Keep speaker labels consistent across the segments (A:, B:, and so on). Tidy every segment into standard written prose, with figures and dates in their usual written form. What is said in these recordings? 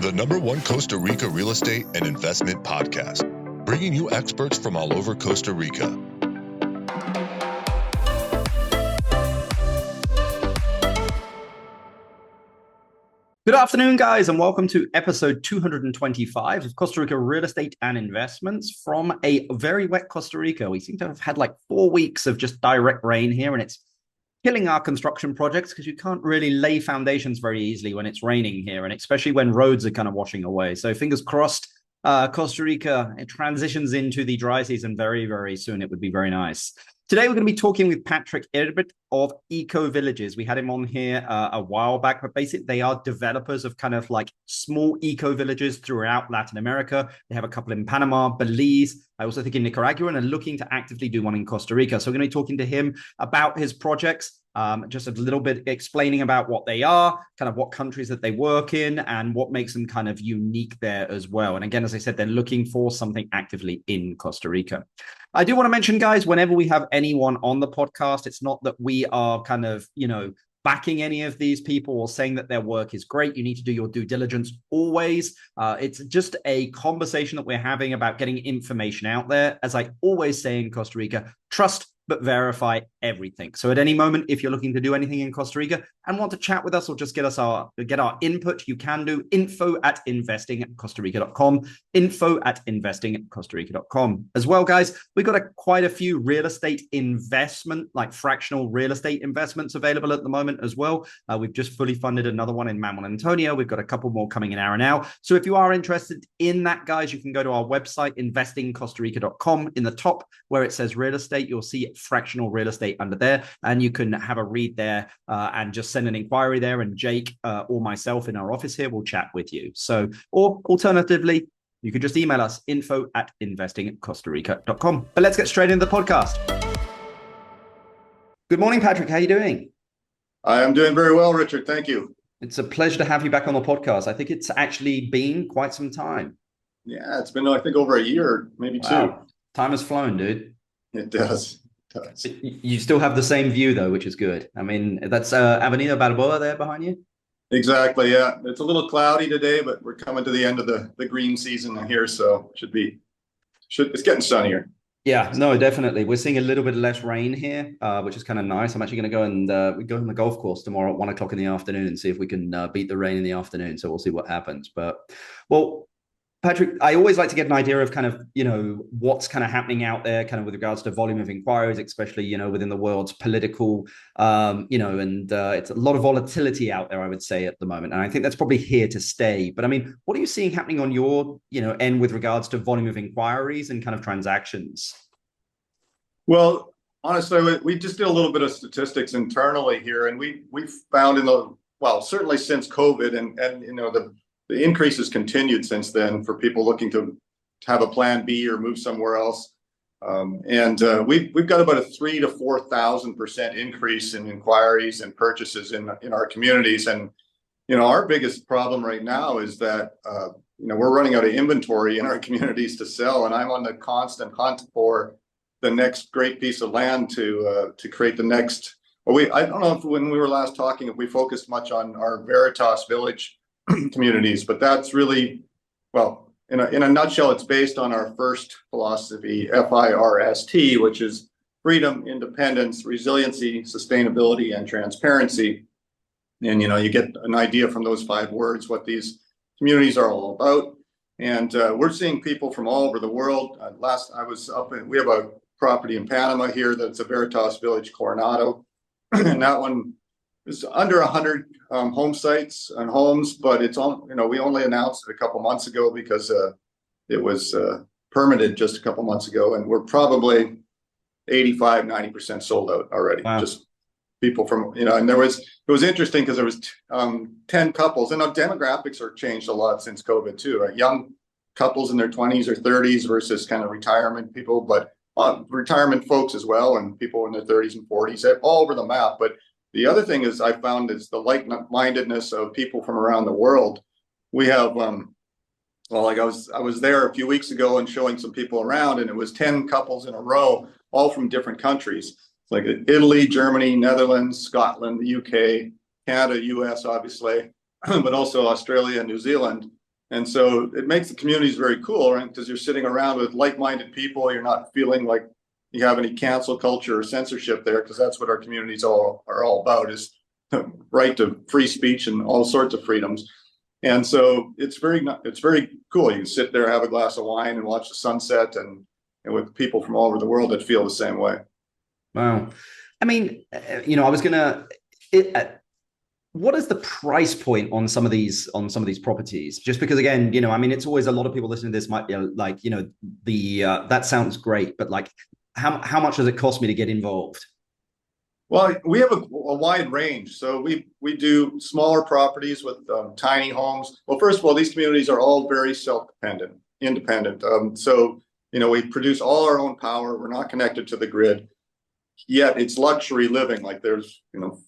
A: the #1 Costa Rica real estate and investment podcast, bringing you experts from all over Costa Rica.
B: Good afternoon, guys, and welcome to episode 225 of Costa Rica Real Estate and Investments from a very wet Costa Rica. We seem to have had like 4 weeks of just direct rain here, and it's killing our construction projects because you can't really lay foundations very easily when it's raining here, and especially when roads are kind of washing away. So fingers crossed, Costa Rica, it transitions into the dry season very, very soon. It would be very nice. Today, we're going to be talking with Patrick Herbert of Eco Villages. We had him on here a while back, but basically they are developers of kind of like small eco villages throughout Latin America. They have a couple in Panama, Belize, I also think in Nicaragua, and are looking to actively do one in Costa Rica. So we're going to be talking to him about his projects, just a little bit explaining about what they are, kind of what countries that they work in, and what makes them kind of unique there as well. And again, as I said, they're looking for something actively in Costa Rica. I do want to mention, guys, whenever we have anyone on the podcast, it's not that we are kind of, backing any of these people or saying that their work is great. You need to do your due diligence always. It's just a conversation that we're having about getting information out there. As I always say in Costa Rica, trust but verify everything. So at any moment, if you're looking to do anything in Costa Rica and want to chat with us or just get our input, you can do info@investingcostarica.com, info@investingcostarica.com. As well, guys, we've got quite a few real estate investment, like fractional real estate investments available at the moment as well. We've just fully funded another one in Manuel Antonio. We've got a couple more coming in Aranao. So if you are interested in that, guys, you can go to our website, investingcostarica.com. In the top where it says real estate, you'll see fractional real estate under there, and you can have a read there and just send an inquiry there, and Jake or myself in our office here will chat with you. So, or alternatively, you can just email us, info@investingcostarica.com. But let's get straight into the podcast. Good morning, Patrick. How are you doing?
C: I am doing very well, Richard. Thank you.
B: It's a pleasure to have you back on the podcast. I think it's actually been quite some time.
C: Yeah, it's been, I think, over a year, maybe two.
B: Time has flown, dude.
C: It does.
B: You still have the same view, though, which is good. I mean, that's Avenida Balboa there behind you?
C: Exactly, yeah. It's a little cloudy today, but we're coming to the end of the green season here, so it's getting sunnier.
B: Yeah, no, definitely. We're seeing a little bit less rain here, which is kind of nice. I'm actually going to go and we go on the golf course tomorrow at 1 o'clock in the afternoon and see if we can beat the rain in the afternoon. So we'll see what happens. But, well, Patrick, I always like to get an idea of kind of, what's kind of happening out there, kind of with regards to volume of inquiries, especially, within the world's political, and it's a lot of volatility out there, I would say, at the moment. And I think that's probably here to stay. But I mean, what are you seeing happening on your, end with regards to volume of inquiries and kind of transactions?
C: Well, honestly, we just did a little bit of statistics internally here, and we found certainly since COVID and the increase has continued since then for people looking to have a plan B or move somewhere else. We've got about a 3,000 to 4,000% increase in inquiries and purchases in our communities. And, our biggest problem right now is that, we're running out of inventory in our communities to sell. And I'm on the constant hunt for the next great piece of land to create the next. I don't know if when we were last talking, if we focused much on our Veritas Village communities, but that's really, in a nutshell, it's based on our first philosophy, FIRST, which is freedom, independence, resiliency, sustainability, and transparency. And you get an idea from those 5 words what these communities are all about. And we're seeing people from all over the world. We have a property in Panama here that's a Veritas Village Coronado, and that one is under 100 home sites and homes, but it's on. We only announced it a couple months ago because it was permitted just a couple months ago, and we're probably 85-90% sold out already. Wow. Just people from and it was interesting because there was 10 couples, and our demographics are changed a lot since COVID too. Right? Young couples in their 20s or 30s versus kind of retirement people, but retirement folks as well, and people in their 30s and 40s, all over the map. But the other thing is I found is the like-mindedness of people from around the world. We have, I was there a few weeks ago and showing some people around, and it was 10 couples in a row, all from different countries, like Italy, Germany, Netherlands, Scotland, the UK, Canada, US, obviously, but also Australia and New Zealand. And so it makes the communities very cool, right? Because you're sitting around with like-minded people. You're not feeling like you have any cancel culture or censorship there, because that's what our communities are all about, is right to free speech and all sorts of freedoms. And so it's very cool. You can sit there, have a glass of wine, and watch the sunset, and with people from all over the world that feel the same way.
B: Wow. I mean, I was gonna. What is the price point on some of these properties? Just because, again, I mean, it's always a lot of people listening to this might be like, that sounds great, but like, how much does it cost me to get involved?
C: Well, we have a wide range. So we do smaller properties with tiny homes. Well, first of all, these communities are all very independent. So we produce all our own power. We're not connected to the grid. Yet it's luxury living. Like there's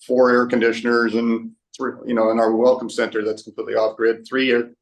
C: 4 air conditioners and 3, in our welcome center that's completely off grid, 3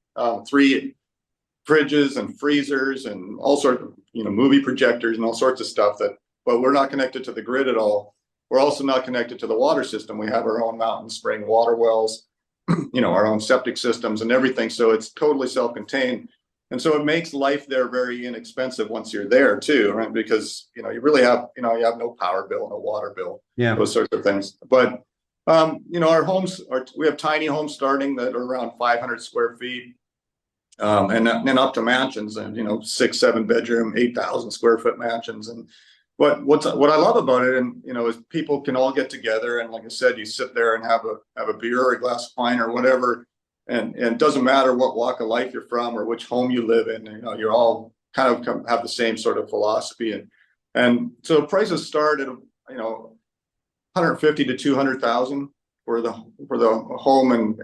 C: fridges and freezers and all sorts of movie projectors and all sorts of stuff but we're not connected to the grid at all. We're also not connected to the water system. We have our own mountain spring water wells, our own septic systems and everything. So it's totally self-contained. And so it makes life there very inexpensive once you're there too, right? Because, you really have, you have no power bill, no water bill, those sorts of things. But, our homes we have tiny homes starting that are around 500 square feet. And then up to mansions and, 6, 7 bedroom, 8,000 square foot mansions. And what I love about it, and, is people can all get together. And like I said, you sit there and have a beer or a glass of wine or whatever. And it doesn't matter what walk of life you're from or which home you live in, you're all kind of have the same sort of philosophy. And so prices start at, 150 to 200,000 for the home, and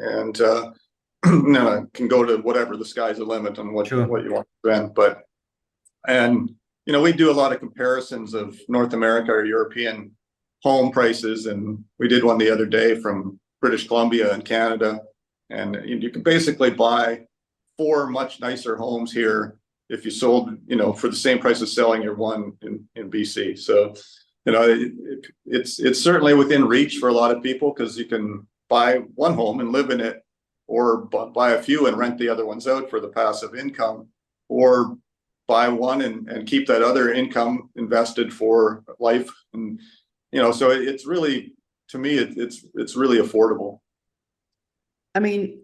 C: can go to whatever. The sky's the limit on what you want to spend. But, we do a lot of comparisons of North America or European home prices. And we did one the other day from British Columbia and Canada. And you can basically buy 4 much nicer homes here if you sold, for the same price as selling your one in BC. So, it's certainly within reach for a lot of people, because you can buy one home and live in it, or buy a few and rent the other ones out for the passive income, or buy one and keep that other income invested for life. And, so it's really, to me, it's really affordable.
B: I mean,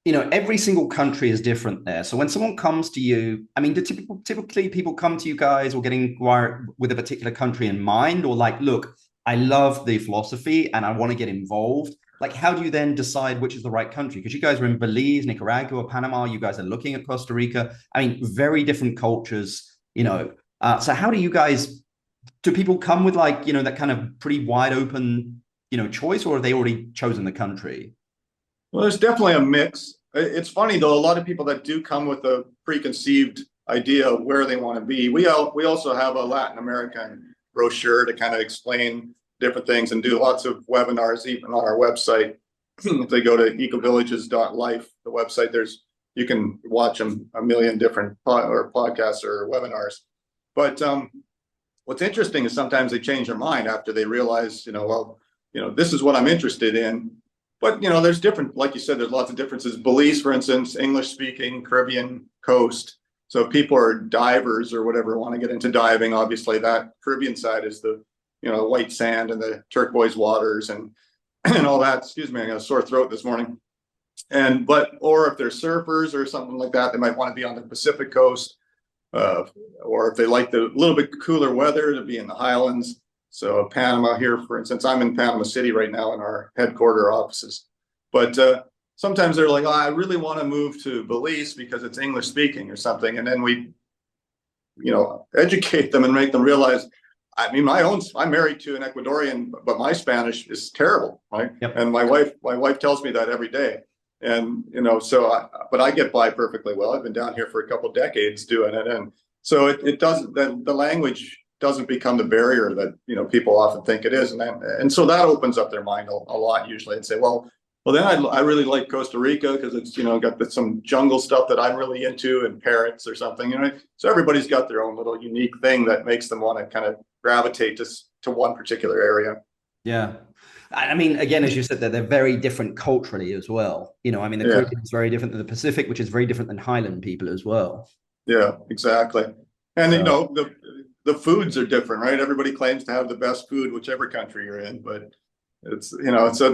B: every single country is different there. So when someone comes to you, I mean, do typically people come to you guys or getting inquired with a particular country in mind, or like, look, I love the philosophy and I want to get involved. Like, how do you then decide which is the right country? Because you guys are in Belize, Nicaragua, Panama. You guys are looking at Costa Rica. I mean, very different cultures, So how do people come with like, that kind of pretty wide open, choice, or have they already chosen the country?
C: Well, there's definitely a mix. It's funny though, a lot of people that do come with a preconceived idea of where they want to be. We also have a Latin American brochure to kind of explain different things, and do lots of webinars even on our website. If they go to ecovillages.life, the website, you can watch them a million different podcasts or webinars. But what's interesting is sometimes they change their mind after they realize, this is what I'm interested in. But, there's different, like you said, there's lots of differences. Belize, for instance, English speaking, Caribbean coast. So if people are divers or whatever, want to get into diving, obviously that Caribbean side is the, white sand and the turquoise waters and all that. Excuse me, I got a sore throat this morning. Or if they're surfers or something like that, they might want to be on the Pacific coast. Or if they like the little bit cooler weather, to be in the highlands. So Panama here, for instance, I'm in Panama City right now in our headquarter offices. But sometimes they're like, I really want to move to Belize because it's English speaking or something. And then we, educate them and make them realize, I mean, I'm married to an Ecuadorian, but my Spanish is terrible, right?
B: Yep.
C: And my wife tells me that every day. And, but I get by perfectly well. I've been down here for a couple of decades doing it. And so it doesn't, the language doesn't become the barrier that, people often think it is. And so that opens up their mind a lot usually, and say, well, then I really like Costa Rica because it's, got some jungle stuff that I'm really into, and parrots or something, So everybody's got their own little unique thing that makes them want to kind of gravitate to one particular area.
B: Yeah. I mean, again, as you said, they're very different culturally as well. I mean, the
C: Yeah,
B: Caribbean is very different than the Pacific, which is very different than Highland people as well.
C: yeah, exactly. And
B: So,
C: the foods are different, right? Everybody claims to have the best food, whichever country you're in, but it's so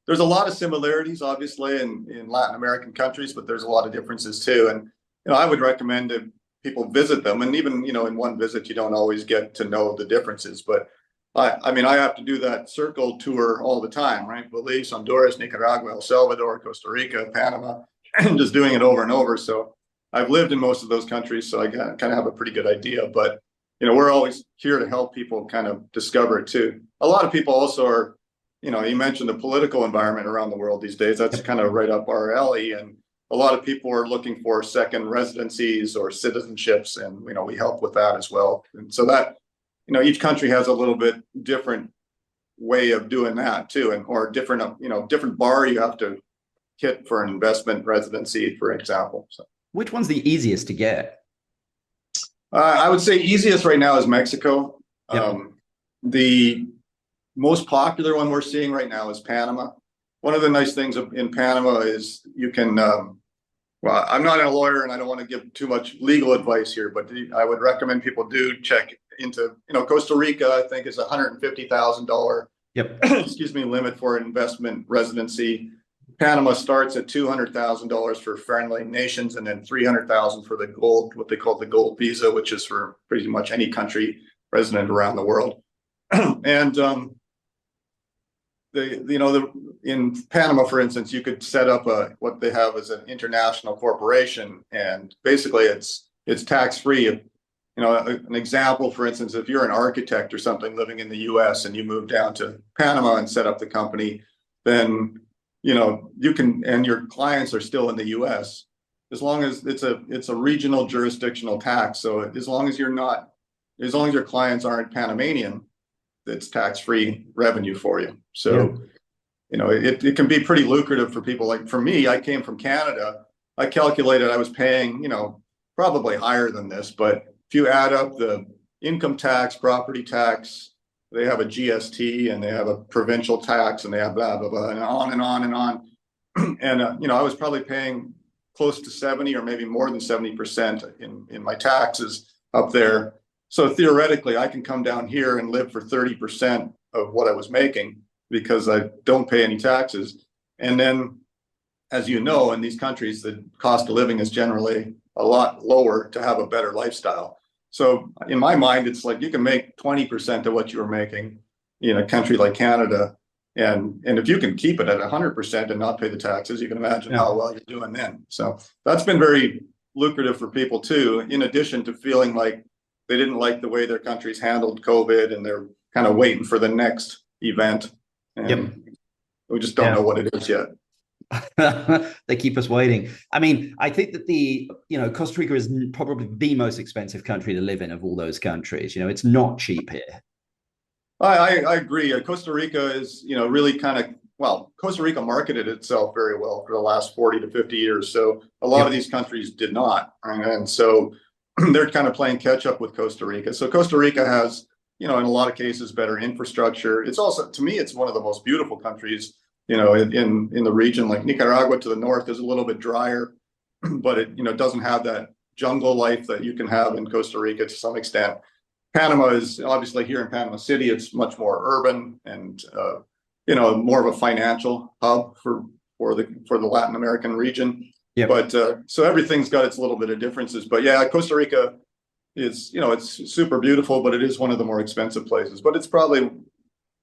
C: there's a lot of similarities, obviously, in Latin American countries, but there's a lot of differences too. And I would recommend that people visit them. And even in one visit, you don't always get to know the differences. But I mean, I have to do that circle tour all the time, right? Belize, Honduras, Nicaragua, El Salvador, Costa Rica, Panama, and just doing it over and over. So I've lived in most of those countries, so I kind of have a pretty good idea. But we're always here to help people kind of discover it too. A lot of people also are, you mentioned the political environment around the world these days. That's kind of right up our alley. And a lot of people are looking for second residencies or citizenships, and we help with that as well. And so that each country has a little bit different way of doing that too, and or different different bar you have to hit for an investment residency, for example. So
B: which one's the easiest to get?
C: I would say easiest right now is Mexico.
B: Yep.
C: The most popular one we're seeing right now is Panama. One of the nice things in Panama is you can, well, I'm not a lawyer and I don't want to give too much legal advice here, but I would recommend people do check into, Costa Rica, I think is $150,000
B: Yep.
C: excuse me, limit for an investment residency. Panama starts at $200,000 for friendly nations, and then $300,000 for the gold, what they call the gold visa, which is for pretty much any country resident around the world. And in Panama, for instance, you could set up what they have as an international corporation, and basically it's tax free. An example, for instance, if you're an architect or something living in the U.S. and you move down to Panama and set up the company, then you can, and your clients are still in the U.S. as long as it's a regional jurisdictional tax. So as long as your clients aren't Panamanian, it's tax-free revenue for you. So, it can be pretty lucrative for people. Like for me, I came from Canada. I calculated I was paying, probably higher than this, but if you add up the income tax, property tax, they have a GST and they have a provincial tax and they have blah, blah, blah, and on and on and on. And, I was probably paying close to 70 or maybe more than 70% in my taxes up there. So theoretically, I can come down here and live for 30% of what I was making because I don't pay any taxes. And then, as you know, in these countries, the cost of living is generally a lot lower to have a better lifestyle. So in my mind, it's like you can make 20% of what you were making in a country like Canada. And if you can keep it at 100% and not pay the taxes, you can imagine how well you're doing then. So that's been very lucrative for people too, in addition to feeling like they didn't like the way their countries handled COVID and they're kind of waiting for the next event. And we just don't know what it is yet.
B: They keep us waiting. I mean, I think that Costa Rica is probably the most expensive country to live in of all those countries. It's not cheap here.
C: I agree. Costa Rica is, really Costa Rica marketed itself very well for the last 40 to 50 years. So a lot of these countries did not. And so they're kind of playing catch up with Costa Rica. So Costa Rica has, in a lot of cases, better infrastructure. It's also, to me, it's one of the most beautiful countries, in the region. Like Nicaragua to the north is a little bit drier, but it, doesn't have that jungle life that you can have in Costa Rica to some extent. Panama is obviously, here in Panama City, it's much more urban and, more of a financial hub for the Latin American region. Yeah. But so everything's got its little bit of differences. But yeah, Costa Rica is, it's super beautiful, but it is one of the more expensive places. But it's probably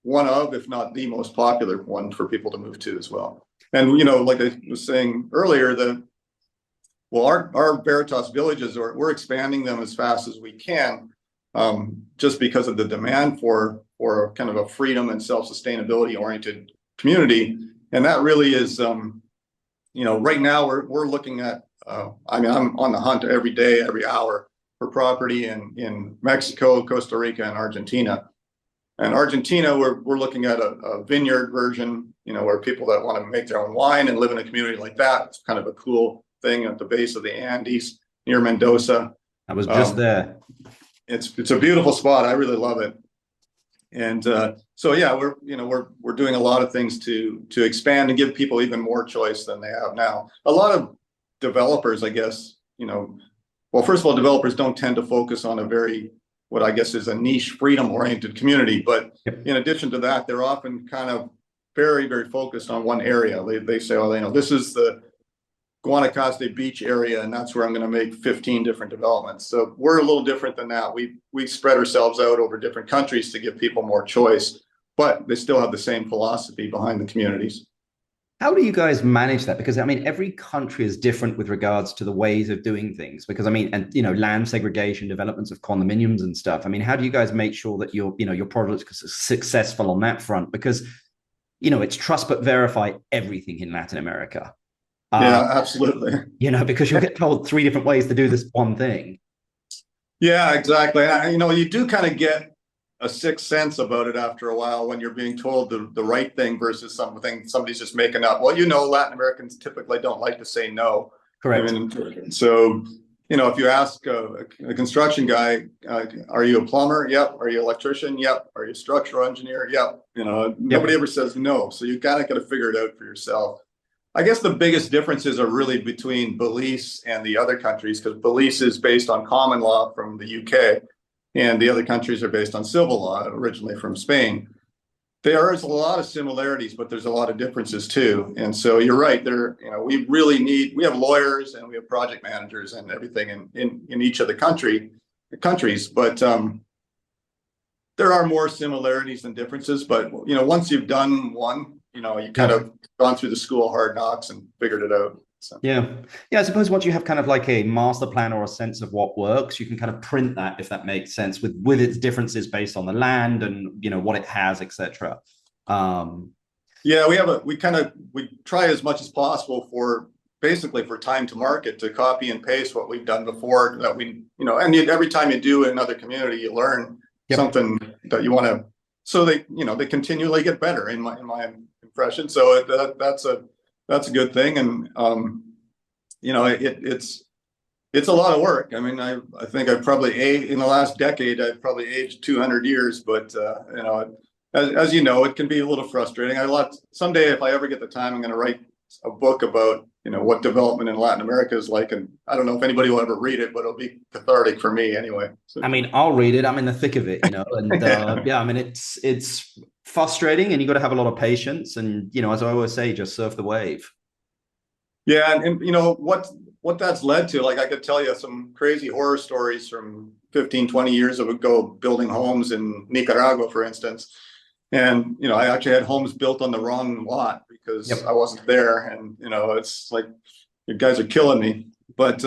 C: one of, if not the most popular one for people to move to as well. And, like I was saying earlier, our Veritas villages, we're expanding them as fast as we can, just because of the demand for kind of a freedom and self-sustainability oriented community. And that really is, right now we're looking at, I'm on the hunt every day, every hour for property in Mexico, Costa Rica, and Argentina. And Argentina, we're looking at a vineyard version, where people that want to make their own wine and live in a community like that. It's kind of a cool thing at the base of the Andes near Mendoza.
B: I was just there.
C: It's a beautiful spot. I really love it. And so yeah, we're doing a lot of things to expand and give people even more choice than they have now. A lot of developers, I guess, well, first of all, developers don't tend to focus on a very, what I guess is a niche freedom-oriented community. But in addition to that, they're often kind of very, very focused on one area. They say, oh, this is the Guanacaste Beach area, and that's where I'm going to make 15 different developments. So we're a little different than that. We spread ourselves out over different countries to give people more choice, but they still have the same philosophy behind the communities.
B: How do you guys manage that? Because I mean, every country is different with regards to the ways of doing things. Because I mean, and land segregation, developments of condominiums and stuff. I mean, how do you guys make sure that your product is successful on that front? Because it's trust but verify everything in Latin America.
C: Yeah, absolutely.
B: Because you'll get told 3 different ways to do this one thing.
C: Yeah, exactly. You do kind of get a sixth sense about it after a while when you're being told the right thing versus something somebody's just making up. Well, Latin Americans typically don't like to say no.
B: Correct.
C: So, if you ask a construction guy, are you a plumber? Yep. Are you an electrician? Yep. Are you a structural engineer? Yep. Nobody ever says no. So you kind of got to figure it out for yourself. I guess the biggest differences are really between Belize and the other countries, because Belize is based on common law from the UK, and the other countries are based on civil law, originally from Spain. There is a lot of similarities, but there's a lot of differences too. And so you're right. We have lawyers and we have project managers and everything in each of the countries, but there are more similarities than differences. But once you've done one, you kind of gone through the school of hard knocks and figured it out. So.
B: Yeah. I suppose once you have kind of like a master plan or a sense of what works, you can kind of print that, if that makes sense, with its differences based on the land and what it has, etc.
C: Yeah, we try as much as possible for time to market to copy and paste what we've done before. That and every time you do in another community, you learn something that you want to. So they continually get better in my impression. So that's a good thing. And, it's a lot of work. I mean, I think in the last decade, I've probably aged 200 years, but, as it can be a little frustrating. Someday, if I ever get the time, I'm going to write a book about, what development in Latin America is like. And I don't know if anybody will ever read it, but it'll be cathartic for me anyway. So.
B: I mean, I'll read it. I'm in the thick of it, and I mean, it's frustrating, and you got to have a lot of patience. And, as I always say, just surf the wave.
C: Yeah. And what that's led to, like, I could tell you some crazy horror stories from 15, 20 years ago, building homes in Nicaragua, for instance. And, I actually had homes built on the wrong lot because I wasn't there. And, it's like, you guys are killing me. But,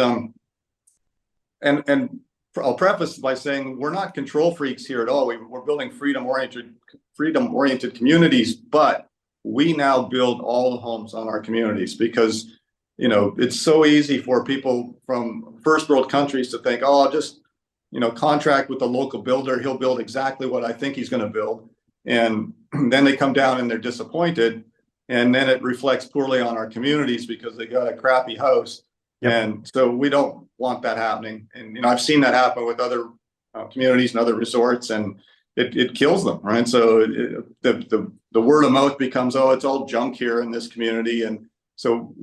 C: and I'll preface by saying we're not control freaks here at all. We're building freedom-oriented communities, but we now build all the homes on our communities because, it's so easy for people from first world countries to think, oh, I'll just, contract with the local builder. He'll build exactly what I think he's going to build. And then they come down and they're disappointed. And then it reflects poorly on our communities because they got a crappy house. Yep. And so we don't want that happening. And, I've seen that happen with other communities and other resorts, and it kills them, right? So the word of mouth becomes, oh, it's all junk here in this community. And so,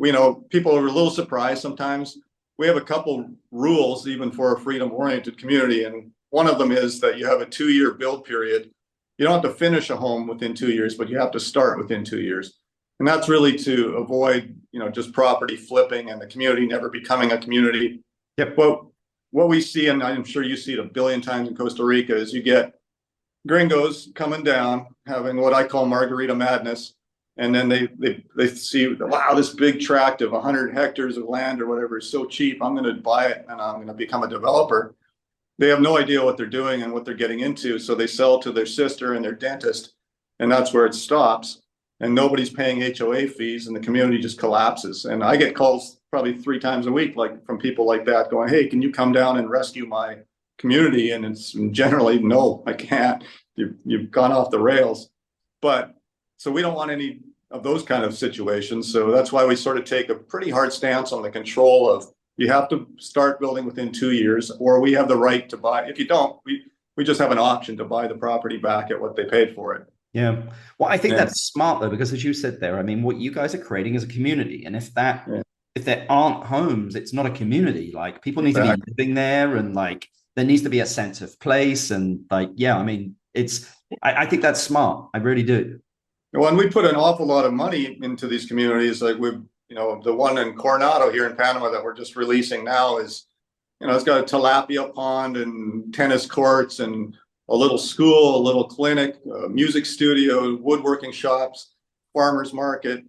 C: people are a little surprised sometimes. We have a couple rules even for a freedom-oriented community. And one of them is that you have a 2-year build period. You don't have to finish a home within 2 years, but you have to start within 2 years. And that's really to avoid, just property flipping and the community never becoming a community.
B: Yep.
C: But what we see, and I'm sure you see it a billion times in Costa Rica, is you get gringos coming down, having what I call margarita madness. And then they see, wow, this big tract of 100 hectares of land or whatever is so cheap. I'm going to buy it and I'm going to become a developer. They have no idea what they're doing and what they're getting into. So they sell to their sister and their dentist, and that's where it stops. And nobody's paying HOA fees, and the community just collapses. And I get calls probably 3 times a week, like from people like that going, hey, can you come down and rescue my community? And it's generally, no, I can't. You've gone off the rails. But so we don't want any of those kind of situations. So that's why we sort of take a pretty hard stance on the control of, you have to start building within 2 years, or we have the right to buy. If you don't, we just have an option to buy the property back at what they paid for it.
B: Yeah. Well, I think
C: Yeah.
B: that's smart though, because as you said there, I mean, what you guys are creating is a community. And
C: Yeah.
B: if there aren't homes, it's not a community. Like people need to be
C: Exactly.
B: living there, and like there needs to be a sense of place. And like, yeah, I mean, I think that's smart. I really do.
C: Well, and we put an awful lot of money into these communities. Like the one in Coronado here in Panama that we're just releasing now is, it's got a tilapia pond and tennis courts and a little school, a little clinic, a music studio, woodworking shops, farmers market,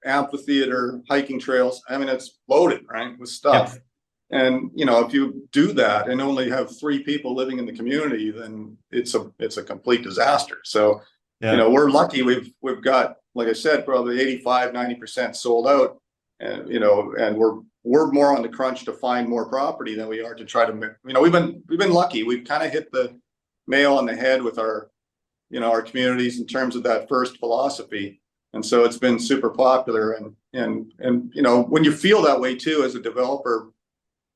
C: amphitheater, hiking trails. I mean, it's loaded, right, with stuff.
B: Yep.
C: And if you do that and only have 3 people living in the community, then it's a complete disaster. So,
B: Yeah.
C: we're lucky. We've got, like I said, probably 85-90% sold out, and and we're more on the crunch to find more property than we are to try to. We've been lucky. We've kind of hit the nail on the head with our communities in terms of that first philosophy, and so it's been super popular. And when you feel that way too as a developer,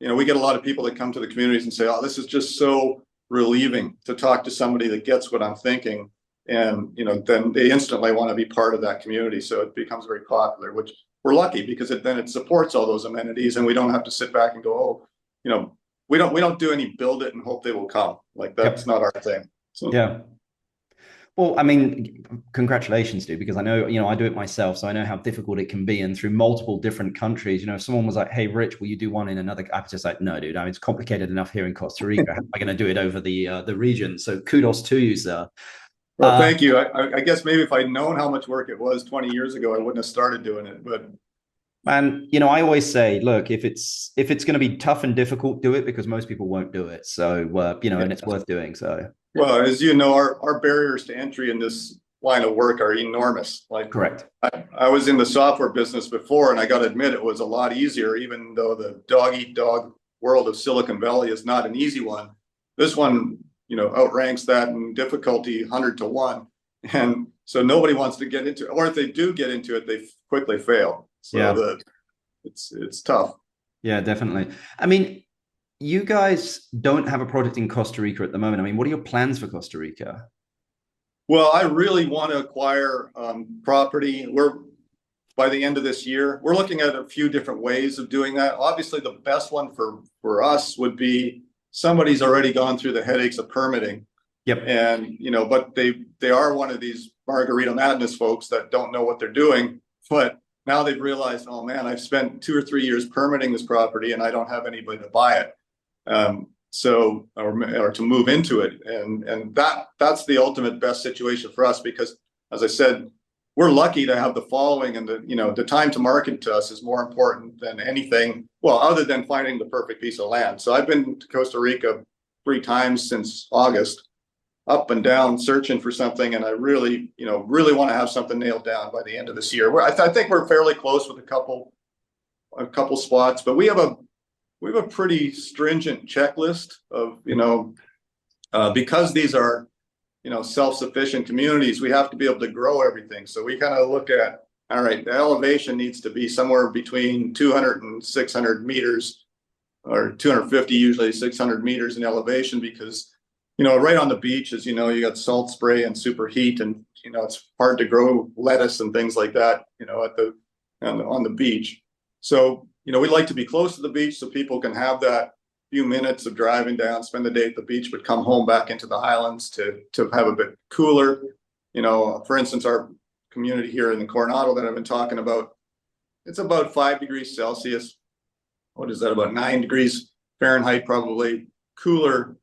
C: we get a lot of people that come to the communities and say, "Oh, this is just so relieving to talk to somebody that gets what I'm thinking." And then they instantly want to be part of that community, so it becomes very popular, which we're lucky because then it supports all those amenities, and we don't have to sit back and go, we don't do any build it and hope they will come. Like that's not our thing. So.
B: Yeah. Well, I mean, congratulations, dude, because I know, I do it myself, so I know how difficult it can be. And through multiple different countries, if someone was like, "Hey, Rich, will you do one in another?" I was just like, "No, dude, I mean, it's complicated enough here in Costa Rica. How am I going to do it over the region?" So kudos to you, sir.
C: Well, thank you. I guess maybe if I'd known how much work it was 20 years ago, I wouldn't have started doing it. But
B: and I always say, look, if it's going to be tough and difficult, do it, because most people won't do it. So and it's worth doing. So
C: well, as you know, our barriers to entry in this line of work are enormous. Like,
B: correct.
C: I was in the software business before, and I got to admit it was a lot easier, even though the dog eat dog world of Silicon Valley is not an easy one. This one, outranks that in difficulty 100 to 1. And so nobody wants to get into it, or if they do get into it, they quickly fail. So it's tough.
B: Yeah, definitely. I mean, you guys don't have a project in Costa Rica at the moment. I mean, what are your plans for Costa Rica?
C: Well, I really want to acquire property. By the end of this year, we're looking at a few different ways of doing that. Obviously, the best one for us would be somebody's already gone through the headaches of permitting.
B: Yep.
C: And, but they are one of these Margarita Madness folks that don't know what they're doing. But now they've realized, oh man, I've spent 2 or 3 years permitting this property and I don't have anybody to buy it. Or to move into it. And that's the ultimate best situation for us, because as I said, we're lucky to have the following, and the time to market to us is more important than anything. Well, other than finding the perfect piece of land. So I've been to Costa Rica 3 times since August, up and down searching for something. And I really want to have something nailed down by the end of this year. I think we're fairly close with a couple spots, but we have a pretty stringent checklist of, because these are, self-sufficient communities, we have to be able to grow everything. So we kind of look at, all right, the elevation needs to be somewhere between 200 and 600 meters, or 250, usually 600 meters in elevation, because, right on the beach, as you got salt spray and superheat, and, it's hard to grow lettuce and things like that, on the beach. So, we like to be close to the beach so people can have that few minutes of driving down, spend the day at the beach, but come home back into the highlands to have a bit cooler. For instance, our community here in the Coronado that I've been talking about, it's about 5 degrees Celsius. What is that? About 9 degrees Fahrenheit, probably cooler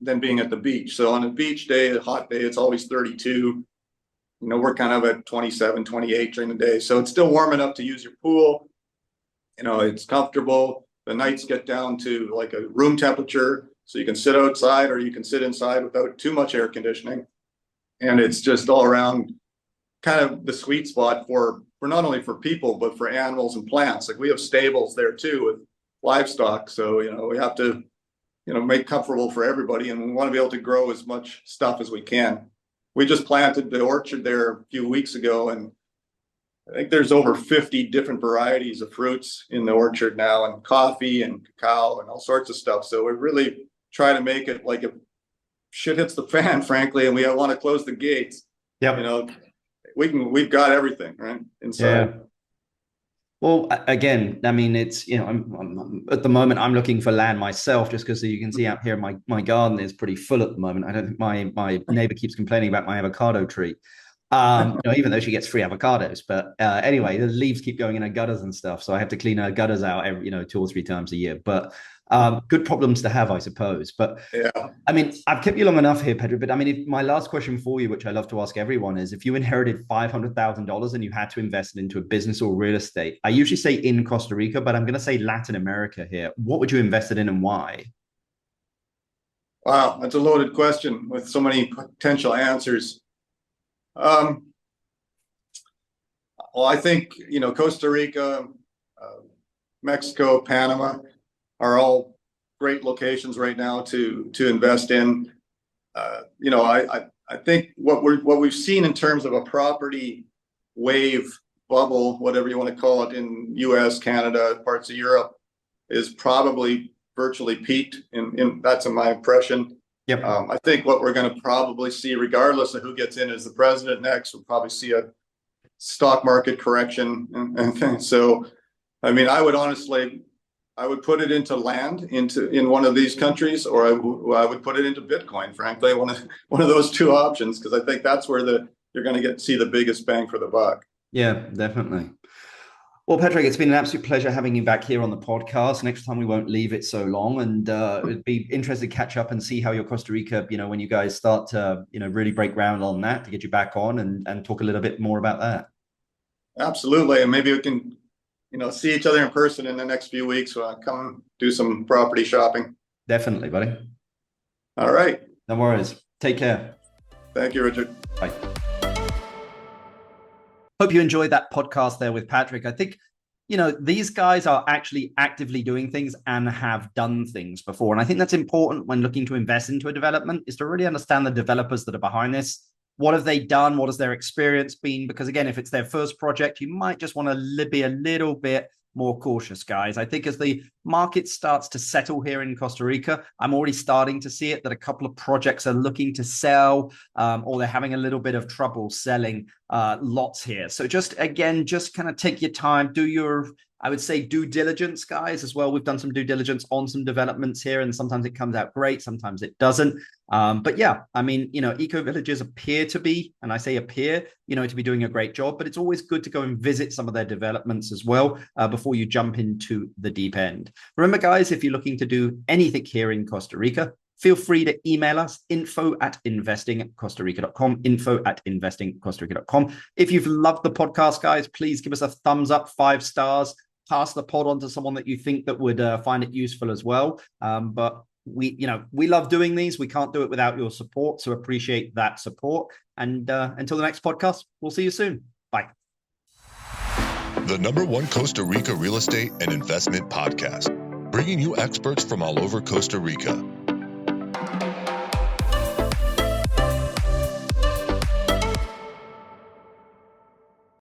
C: than being at the beach. So on a beach day, a hot day, it's always 32. We're kind of at 27, 28 during the day. So it's still warm enough to use your pool. It's comfortable. The nights get down to like a room temperature, so you can sit outside or you can sit inside without too much air conditioning. And it's just all around kind of the sweet spot for not only for people, but for animals and plants. Like we have stables there too with livestock. So, we have to, make comfortable for everybody, and we want to be able to grow as much stuff as we can. We just planted the orchard there a few weeks ago, and I think there's over 50 different varieties of fruits in the orchard now, and coffee and cacao and all sorts of stuff. So we really try to make it like shit hits the fan, frankly, and we want to close the gates,
B: Yep.
C: you know, we've got everything right inside.
B: Yeah. Well, again, I mean, it's, you know, I'm at the moment, I'm looking for land myself, just because you can see out here, my garden is pretty full at the moment. I don't think my neighbor keeps complaining about my avocado tree, even though she gets free avocados. But anyway, the leaves keep going in her gutters and stuff, so I have to clean her gutters out every, 2 or 3 times a year. But good problems to have, I suppose. But
C: yeah,
B: I mean, I've kept you long enough here, Patrick. But I mean, my last question for you, which I love to ask everyone, is if you inherited $500,000 and you had to invest it into a business or real estate, I usually say in Costa Rica, but I'm going to say Latin America here. What would you invest it in and why?
C: Wow, that's a loaded question with so many potential answers. Well, I think, Costa Rica, Mexico, Panama are all great locations right now to invest in. I think what we've seen in terms of a property wave bubble, whatever you want to call it, in US, Canada, parts of Europe, is probably virtually peaked. That's in my impression.
B: Yep.
C: I think what we're going to probably see, regardless of who gets in as the president next, we'll probably see a stock market correction. And so, I mean, I would put it into land in one of these countries, or I would put it into Bitcoin, frankly, one of those 2 options, because I think that's where you're going to see the biggest bang for the buck.
B: Yeah, definitely. Well, Patrick, it's been an absolute pleasure having you back here on the podcast. Next time we won't leave it so long, and it'd be interesting to catch up and see how your Costa Rica, when you guys start to, really break ground on that, to get you back on and talk a little bit more about that.
C: Absolutely. And maybe we can, see each other in person in the next few weeks. Come do some property shopping.
B: Definitely, buddy.
C: All right.
B: No worries. Take care.
C: Thank you, Richard.
B: Bye. Hope you enjoyed that podcast there with Patrick. I think, these guys are actually actively doing things and have done things before. And I think that's important when looking to invest into a development, is to really understand the developers that are behind this. What have they done? What has their experience been? Because again, if it's their first project, you might just want to be a little bit more cautious, guys. I think as the market starts to settle here in Costa Rica, I'm already starting to see it, that a couple of projects are looking to sell, or they're having a little bit of trouble selling lots here. So just kind of take your time, do your, I would say, due diligence, guys, as well. We've done some due diligence on some developments here, and sometimes it comes out great, sometimes it doesn't. But yeah, I mean, eco villages appear to be, and I say appear, to be doing a great job, but it's always good to go and visit some of their developments as well before you jump into the deep end. Remember, guys, if you're looking to do anything here in Costa Rica, feel free to email us, info@investingcostarica.com, info@investingcostarica.com. If you've loved the podcast, guys, please give us a thumbs up, 5 stars, pass the pod on to someone that you think that would find it useful as well. But we love doing these. We can't do it without your support. So appreciate that support. And until the next podcast, we'll see you soon. Bye.
A: The #1 Costa Rica real estate and investment podcast, bringing you experts from all over Costa Rica.